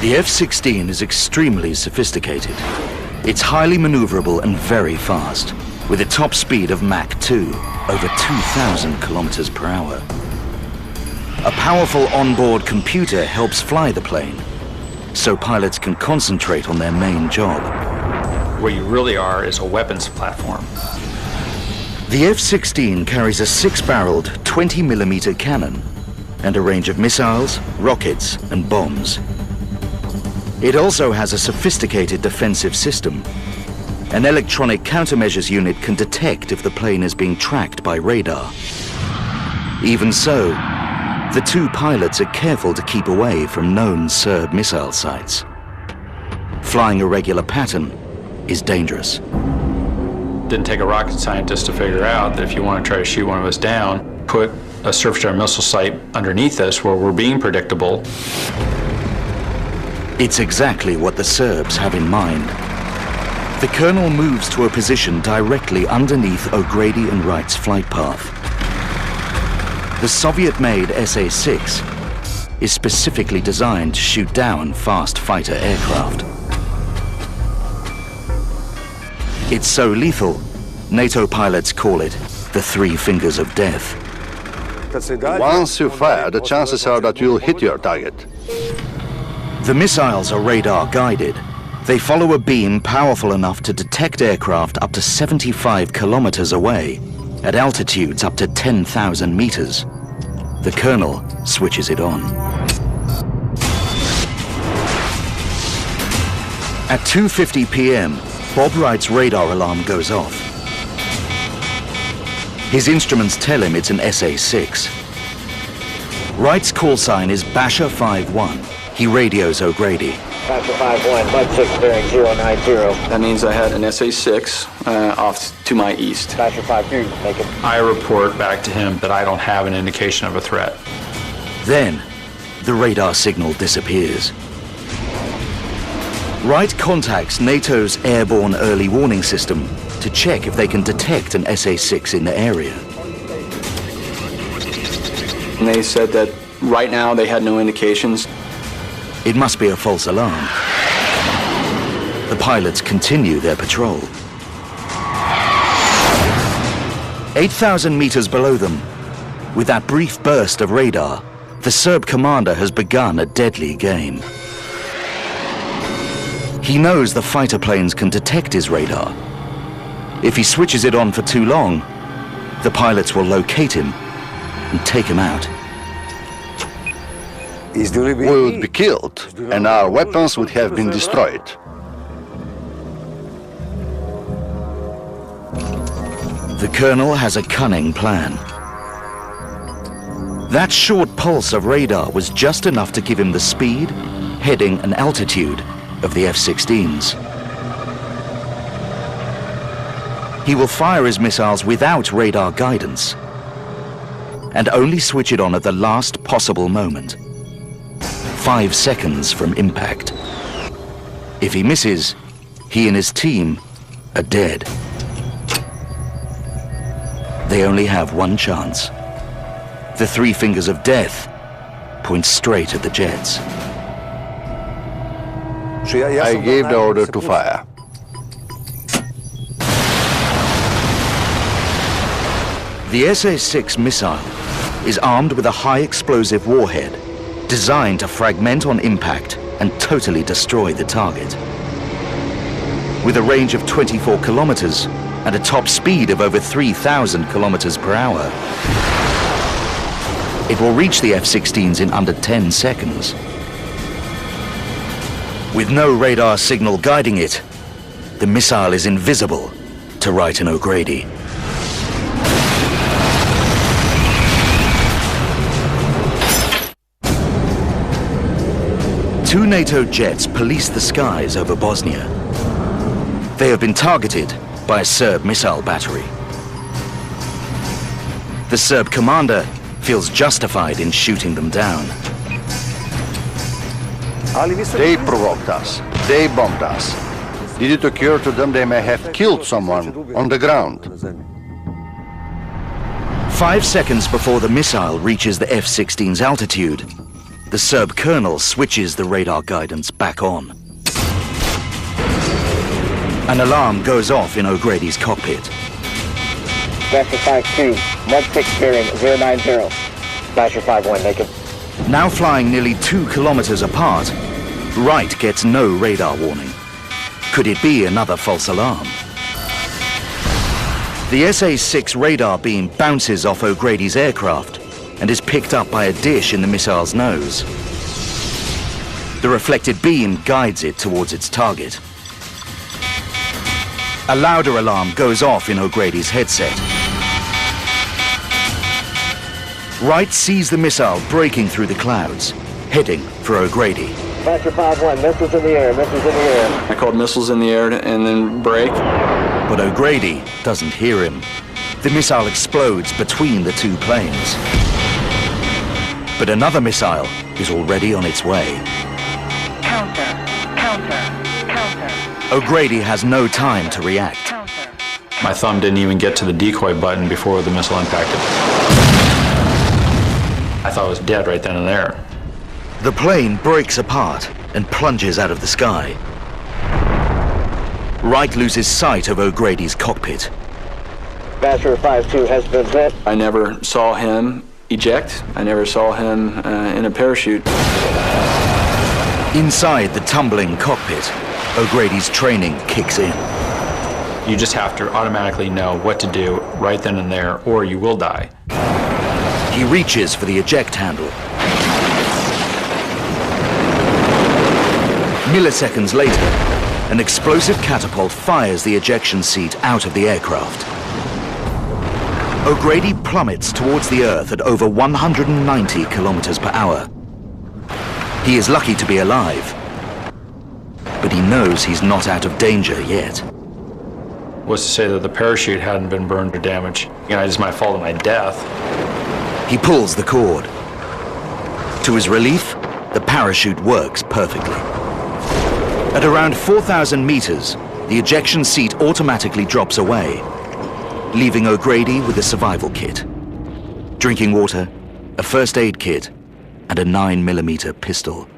The F-16 is extremely sophisticated. It's highly maneuverable and very fast, with a top speed of Mach 2, over 2,000 kilometers per hour. A powerful onboard computer helps fly the plane, so pilots can concentrate on their main job. What you really are is a weapons platform. The F-16 carries a 6-barreled 20mm cannon and a range of missiles, rockets, and bombs. It also has a sophisticated defensive system. An electronic countermeasures unit can detect if the plane is being tracked by radar. Even so, the two pilots are careful to keep away from known Serb missile sites. Flying a regular pattern is dangerous. Didn't take a rocket scientist to figure out that if you want to try to shoot one of us down, put a surface-to-air missile site underneath us where we're being predictable. It's exactly what the Serbs have in mind. The colonel moves to a position directly underneath O'Grady and Wright's flight path. The Soviet-made SA-6 is specifically designed to shoot down fast fighter aircraft. It's so lethal, NATO pilots call it the Three Fingers of Death. Once you fire, the chances are that you'll hit your target. The missiles are radar guided. They follow a beam powerful enough to detect aircraft up to 75 kilometers away, at altitudes up to 10,000 meters. The colonel switches it on. At 2:50 p.m., Bob Wright's radar alarm goes off. His instruments tell him it's an SA-6. Wright's call sign is Basher 5-1. He radios O'Grady. Basher 5-1, Bud 6 bearing 090. That means I had an SA-6 off to my east. Basher 5-2, make it. I report back to him that I don't have an indication of a threat. Then, the radar signal disappears. Wright contacts NATO's airborne early warning system to check if they can detect an SA-6 in the area. And they said that right now they had no indications. It must be a false alarm. The pilots continue their patrol. 8,000 meters below them, with that brief burst of radar, the Serb commander has begun a deadly game. He knows the fighter planes can detect his radar. If he switches it on for too long, the pilots will locate him and take him out. We would be killed, and our weapons would have been destroyed. The colonel has a cunning plan. That short pulse of radar was just enough to give him the speed, heading, and altitude of the F-16s. He will fire his missiles without radar guidance and only switch it on at the last possible moment, 5 seconds from impact. If he misses, he and his team are dead. They only have one chance. The Three Fingers of Death point straight at the jets. I gave the order to fire. The SA-6 missile is armed with a high explosive warhead designed to fragment on impact and totally destroy the target. With a range of 24 kilometers and a top speed of over 3,000 kilometers per hour, it will reach the F-16s in under 10 seconds. With no radar signal guiding it, the missile is invisible to Wright and O'Grady. Two NATO jets police the skies over Bosnia. They have been targeted by a Serb missile battery. The Serb commander feels justified in shooting them down. They provoked us. They bombed us. Did it occur to them they may have killed someone on the ground? 5 seconds before the missile reaches the F-16's altitude, the Serb colonel switches the radar guidance back on. An alarm goes off in O'Grady's cockpit. Basher 5-2, mud 6 bearing 090. Basher 5-1, naked. Now flying nearly 2 kilometers apart, Wright gets no radar warning. Could it be another false alarm? The SA-6 radar beam bounces off O'Grady's aircraft and is picked up by a dish in the missile's nose. The reflected beam guides it towards its target. A louder alarm goes off in O'Grady's headset. Wright sees the missile breaking through the clouds, heading for O'Grady. Basher 5-1, missiles in the air, missiles in the air. I called missiles in the air and then brake. But O'Grady doesn't hear him. The missile explodes between the two planes. But another missile is already on its way. Counter, counter, counter. O'Grady has no time to react. Counter. My thumb didn't even get to the decoy button before the missile impacted. I thought it was dead right then and there. The plane breaks apart and plunges out of the sky. Wright loses sight of O'Grady's cockpit. Basher 5-2 has been hit. I never saw him eject. I never saw him in a parachute. Inside the tumbling cockpit, O'Grady's training kicks in. You just have to automatically know what to do right then and there, or you will die. He reaches for the eject handle. Milliseconds later, an explosive catapult fires the ejection seat out of the aircraft. O'Grady plummets towards the Earth at over 190 kilometers per hour. He is lucky to be alive, but he knows he's not out of danger yet. Was to say that the parachute hadn't been burned or damaged. You know, it just might fall to my death. He pulls the cord. To his relief, the parachute works perfectly. At around 4,000 meters, the ejection seat automatically drops away, leaving O'Grady with a survival kit, drinking water, a first aid kit, and a 9mm pistol.